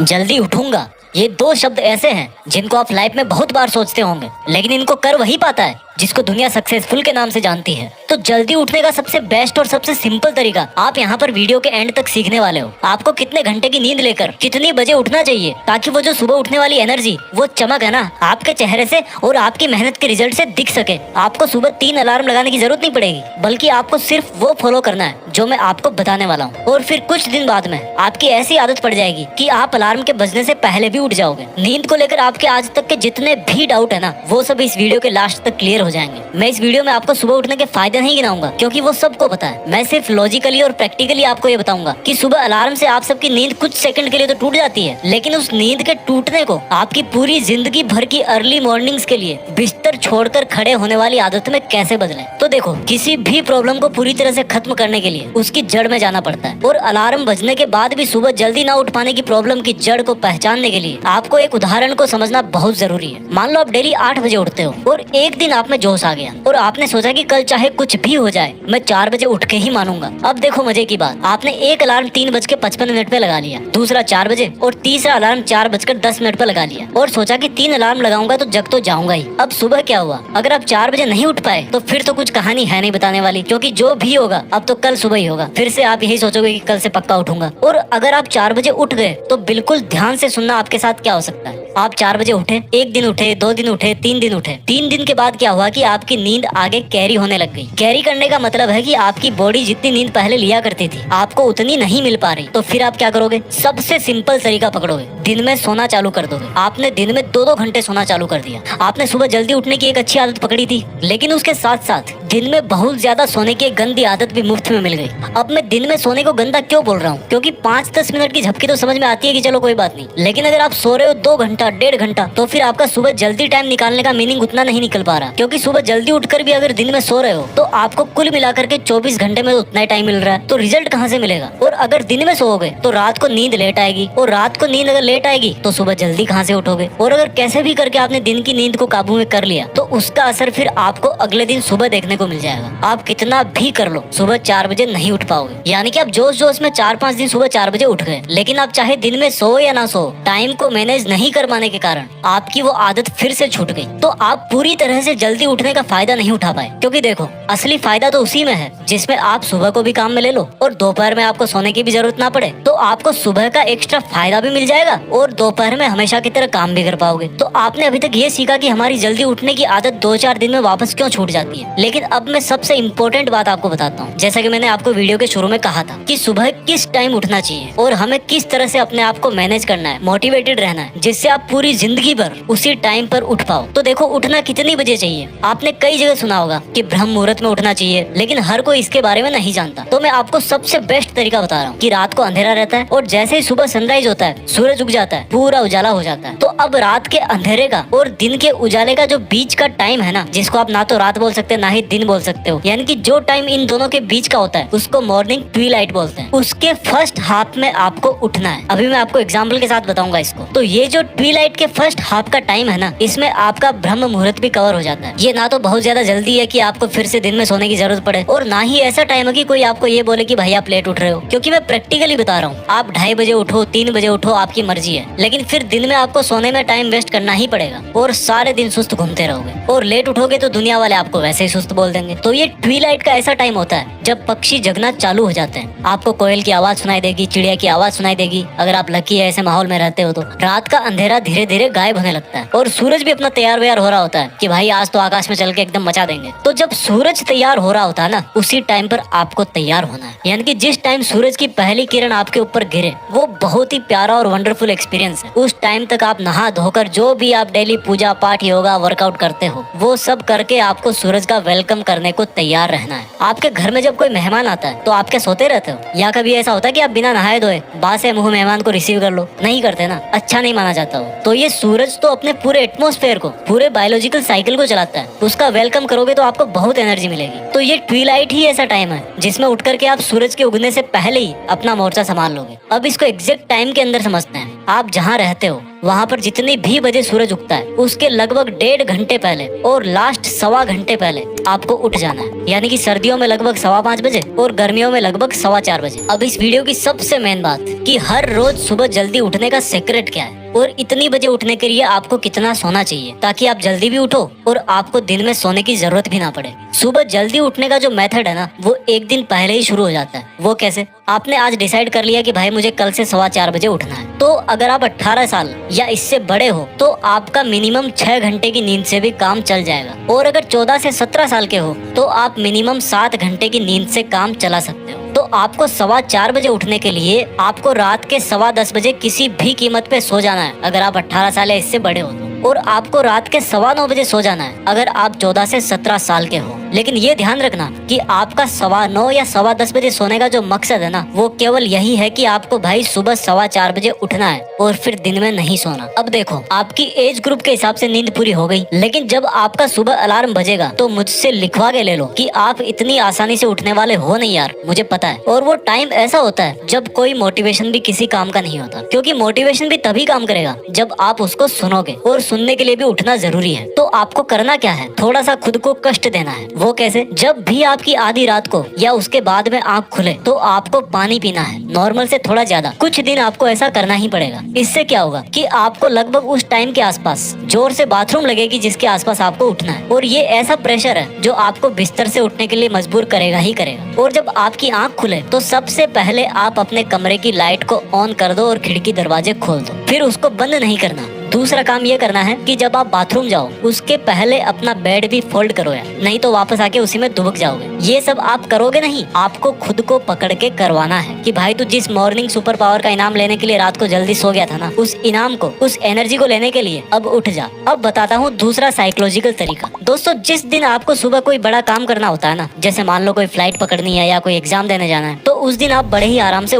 जल्दी उठूंगा, ये दो शब्द ऐसे हैं जिनको आप लाइफ में बहुत बार सोचते होंगे, लेकिन इनको कर वही पाता है जिसको दुनिया सक्सेसफुल के नाम से जानती है। तो जल्दी उठने का सबसे बेस्ट और सबसे सिंपल तरीका आप यहाँ पर वीडियो के एंड तक सीखने वाले हो। आपको कितने घंटे की नींद लेकर कितनी बजे उठना चाहिए ताकि वो जो सुबह उठने वाली एनर्जी, वो चमक है ना, आपके चेहरे से और आपकी मेहनत के रिजल्ट से दिख सके। आपको सुबह 3 अलार्म लगाने की जरूरत नहीं पड़ेगी, बल्कि आपको सिर्फ वो फॉलो करना है जो मैं आपको बताने वाला हूँ। और फिर कुछ दिन बाद में आपकी ऐसी आदत पड़ जाएगी कि आप अलार्म के बजने से पहले भी उठ जाओगे। नींद को लेकर आपके आज तक के जितने भी डाउट है ना, वो सब इस वीडियो के लास्ट तक क्लियर हो जाएंगे। मैं इस वीडियो में आपको सुबह उठने के फायदे नहीं गिनाऊंगा क्योंकि वो सबको पता है। मैं सिर्फ लॉजिकली और प्रैक्टिकली आपको ये बताऊंगा कि सुबह अलार्म से आप सबकी नींद कुछ सेकंड के लिए तो टूट जाती है, लेकिन उस नींद के टूटने को आपकी पूरी जिंदगी भर की अर्ली मॉर्निंग्स के लिए बिस्तर छोड़कर खड़े होने वाली आदत में कैसे बदलें। तो देखो, किसी भी प्रॉब्लम को पूरी तरह से खत्म करने के लिए उसकी जड़ में जाना पड़ता है, और अलार्म बजने के बाद भी सुबह जल्दी ना उठ पाने की प्रॉब्लम की जड़ को पहचानने के लिए आपको एक उदाहरण को समझना बहुत जरूरी है। मान लो आप डेली 8 बजे उठते हो और एक दिन आप में जोश आ गया और आपने सोचा कि कल चाहे कुछ भी हो जाए मैं 4 बजे उठ के ही मानूंगा। अब देखो मजे की बात, आपने एक अलार्म 3:55 पे लगा लिया, दूसरा 4 बजे और तीसरा अलार्म 4:10 पे लगा लिया और सोचा कि 3 अलार्म लगाऊंगा तो जग तो जाऊंगा ही। अब सुबह क्या हुआ? अगर आप 4 बजे नहीं उठ पाए तो फिर तो कुछ कहानी है नहीं बताने वाली, क्योंकि जो भी होगा अब तो कल सुबह ही होगा। फिर से आप यही सोचोगे कि कल से पक्का उठूंगा। और अगर आप 4 बजे उठ गए तो बिल्कुल ध्यान से सुनना आपके साथ क्या हो सकता है। आप 4 बजे उठे, एक दिन उठे, 2 दिन उठे, 3 दिन उठे। 3 दिन के बाद क्या हुआ कि आपकी नींद आगे कैरी होने लग गई। कैरी करने का मतलब है कि आपकी बॉडी जितनी नींद पहले लिया करती थी आपको उतनी नहीं मिल पा रही। तो फिर आप क्या करोगे? सबसे सिंपल तरीका पकड़ोगे, दिन में सोना चालू कर दोगे। आपने दिन में 2-2 घंटे सोना चालू कर दिया। आपने सुबह जल्दी उठने की एक अच्छी आदत पकड़ी थी, लेकिन उसके साथ साथ दिन में बहुत ज्यादा सोने की एक गंदी आदत भी मुफ्त में मिल गई। अब मैं दिन में सोने को गंदा क्यों बोल रहा हूँ? क्योंकि 5-10 मिनट की झपकी तो समझ में आती है कि चलो कोई बात नहीं, लेकिन अगर आप सो रहे हो 2 घंटा 1.5 घंटा तो फिर आपका सुबह जल्दी टाइम निकालने का मीनिंग उतना नहीं निकल पा रहा। क्योंकि सुबह जल्दी उठकर भी अगर दिन में सो रहे हो तो आपको कुल मिलाकर के 24 घंटे में उतना ही टाइम मिल रहा है, तो रिजल्ट कहाँ से मिलेगा? और अगर दिन में सोओगे तो रात को नींद लेट आएगी, और रात को नींद अगर लेट आएगी तो सुबह जल्दी कहाँ से उठोगे? और अगर कैसे भी करके आपने दिन की नींद को काबू में कर लिया तो उसका असर फिर आपको अगले दिन सुबह देखने को मिल जाएगा। आप कितना भी कर लो सुबह 4 बजे नहीं उठ पाओगे। यानी कि आप जोश जोश में 4-5 दिन सुबह 4 बजे उठ गए, लेकिन आप चाहे दिन में सो या ना सो, टाइम को मैनेज नहीं कर पाने के कारण आपकी वो आदत फिर से छूट गई। तो आप पूरी तरह से जल्दी उठने का फायदा नहीं उठा पाए। क्योंकि देखो, असली फायदा तो उसी में है जिसमें आप सुबह को भी काम में ले लो और दोपहर में आपको सोने की भी जरूरत ना पड़े। तो आपको सुबह का एक्स्ट्रा फायदा भी मिल जाएगा और दोपहर में हमेशा की तरह काम भी कर पाओगे। तो आपने अभी तक ये सीखा कि हमारी जल्दी उठने की आदत 2-4 दिन में वापस क्यों छूट जाती है। लेकिन अब मैं सबसे इम्पोर्टेंट बात आपको बताता हूँ। जैसा कि मैंने आपको वीडियो के शुरू में कहा था कि सुबह किस टाइम उठना चाहिए और हमें किस तरह से अपने आप को मैनेज करना है, मोटिवेटेड रहना है, जिससे आप पूरी जिंदगी भर उसी टाइम पर उठ पाओ। तो देखो, उठना कितनी बजे चाहिए? आपने कई जगह सुना होगा कि ब्रह्म मुहूर्त में उठना चाहिए, लेकिन हर कोई इसके बारे में नहीं जानता। तो मैं आपको सबसे बेस्ट तरीका बता रहा हूँ कि रात को अंधेरा रहता है और जैसे ही सुबह सनराइज होता है, सूरज उग जाता है, पूरा उजाला हो जाता है। तो अब रात के अंधेरे का और दिन के उजाले का जो बीच का टाइम है ना, जिसको आप ना तो रात बोल सकते ना ही दिन बोल सकते हो, यानी कि जो टाइम इन दोनों के बीच का होता है उसको मॉर्निंग ट्विलाइट बोलते हैं। उसके फर्स्ट हाफ में आपको उठना है। अभी मैं आपको एग्जाम्पल के साथ बताऊंगा इसको। तो ये जो ट्विलाइट के फर्स्ट हाफ का टाइम है ना, इसमें आपका ब्रह्म मुहूर्त भी कवर हो जाता है। ये ना तो बहुत ज्यादा जल्दी है कि आपको फिर से दिन में सोने की जरूरत पड़े, और ना ही ऐसा टाइम है कि कोई आपको ये बोले कि भाई आप लेट उठ रहे हो। क्योंकि मैं प्रैक्टिकली बता रहा हूँ, आप 2:30 बजे उठो, 3 बजे उठो, आपकी मर्जी है, लेकिन फिर दिन में आपको सोने में टाइम वेस्ट करना ही पड़ेगा और सारे दिन सुस्त घूमते रहोगे। और लेट उठोगे तो दुनिया वाले आपको वैसे ही सुस्त बोल देंगे। तो ये ट्विलाइट का ऐसा टाइम होता है जब पक्षी जगना चालू हो जाते हैं। आपको कोयल की आवाज सुनाई देगी, चिड़िया की आवाज सुनाई देगी। अगर आप लकी है, ऐसे माहौल में रहते हो, तो रात का अंधेरा धीरे धीरे गायब होने लगता है और सूरज भी अपना तैयार व्यार हो रहा होता है कि भाई आज तो आकाश में चल के एकदम मचा देंगे। तो जब सूरज तैयार हो रहा होता है ना, उसी टाइम पर आपको तैयार होना है। यानी कि जिस टाइम सूरज की पहली किरण आपके ऊपर गिरे, वो बहुत ही प्यारा और वंडरफुल एक्सपीरियंस है। उस टाइम तक आप नहा धोकर जो भी आप डेली पूजा पाठ, योगा, वर्कआउट करते हो, वो सब करके आपको सूरज का वेलकम करने को तैयार रहना है। आपके घर में जब कोई मेहमान आता है तो आप क्या सोते रहते हो? या कभी ऐसा होता है कि आप बिना नहाए धोए बासे मुंह मेहमान को रिसीव कर लो? नहीं करते ना, अच्छा नहीं माना जाता हो। तो ये सूरज तो अपने पूरे एटमॉस्फेयर को, पूरे बायोलॉजिकल साइकिल को चलाता है। उसका वेलकम करोगे तो आपको बहुत एनर्जी मिलेगी। तो ये ट्विलाइट ही ऐसा टाइम है जिसमें उठ करके आप सूरज के उगने से पहले ही अपना मोर्चा संभाल लोगे। अब इसको एग्जैक्ट टाइम के अंदर समझते हैं। आप जहाँ रहते हो वहाँ पर जितनी भी बजे सूरज उगता है उसके लगभग 1.5 घंटे पहले और लास्ट 1.25 घंटे पहले आपको उठ जाना है। यानी कि सर्दियों में लगभग 5:15 बजे और गर्मियों में लगभग 4:15 बजे। अब इस वीडियो की सबसे मेन बात कि हर रोज सुबह जल्दी उठने का सीक्रेट क्या है और इतनी बजे उठने के लिए आपको कितना सोना चाहिए ताकि आप जल्दी भी उठो और आपको दिन में सोने की जरूरत भी ना पड़े। सुबह जल्दी उठने का जो मेथड है ना वो एक दिन पहले ही शुरू हो जाता है। वो कैसे? आपने आज डिसाइड कर लिया कि भाई मुझे कल से 4:15 बजे उठना है, तो अगर आप 18 साल या इससे बड़े हो तो आपका मिनिमम 6 घंटे की नींद से भी काम चल जाएगा। और अगर 14 से 17 साल के हो तो आप मिनिमम 7 घंटे की नींद से काम चला सकते हो। तो आपको 4:15 बजे उठने के लिए आपको रात के 10:15 बजे किसी भी कीमत पे सो जाना है अगर आप 18 साल या इससे बड़े हो तो। और आपको रात के 9:15 बजे सो जाना है अगर आप 14 से 17 साल के हो। लेकिन ये ध्यान रखना कि आपका 9:15 या 10:15 बजे सोने का जो मकसद है ना वो केवल यही है कि आपको भाई सुबह 4:15 बजे उठना है और फिर दिन में नहीं सोना। अब देखो, आपकी एज ग्रुप के हिसाब से नींद पूरी हो गई, लेकिन जब आपका सुबह अलार्म बजेगा तो मुझसे लिखवा के ले लो कि आप इतनी आसानी से उठने वाले हो नहीं यार, मुझे पता है। और वो टाइम ऐसा होता है जब कोई मोटिवेशन भी किसी काम का नहीं होता, क्योंकि मोटिवेशन भी तभी काम करेगा जब आप उसको सुनोगे और सुनने के लिए भी उठना जरूरी है। तो आपको करना क्या है, थोड़ा सा खुद को कष्ट देना है। वो कैसे? जब भी आपकी आधी रात को या उसके बाद में आंख खुले तो आपको पानी पीना है, नॉर्मल से थोड़ा ज्यादा। कुछ दिन आपको ऐसा करना ही पड़ेगा। इससे क्या होगा कि आपको लगभग उस टाइम के आसपास जोर से बाथरूम लगेगी जिसके आसपास आपको उठना है, और ये ऐसा प्रेशर है जो आपको बिस्तर से उठने के लिए मजबूर करेगा ही करेगा। और जब आपकी आंख खुले तो सबसे पहले आप अपने कमरे की लाइट को ऑन कर दो और खिड़की दरवाजे खोल दो, फिर उसको बंद नहीं करना। दूसरा काम ये करना है कि जब आप बाथरूम जाओ उसके पहले अपना बेड भी फोल्ड करो यार, नहीं तो वापस आके उसी में दुबक जाओगे। ये सब आप करोगे नहीं, आपको खुद को पकड़ के करवाना है कि भाई तू जिस मॉर्निंग सुपर पावर का इनाम लेने के लिए रात को जल्दी सो गया था ना, उस इनाम को, उस एनर्जी को लेने के लिए अब उठ जा। अब बताता हूँ दूसरा साइकोलॉजिकल तरीका। दोस्तों, जिस दिन आपको सुबह कोई बड़ा काम करना होता है ना, जैसे मान लो कोई फ्लाइट पकड़नी है या कोई एग्जाम देने जाना है, तो उस दिन आप बड़े ही आराम से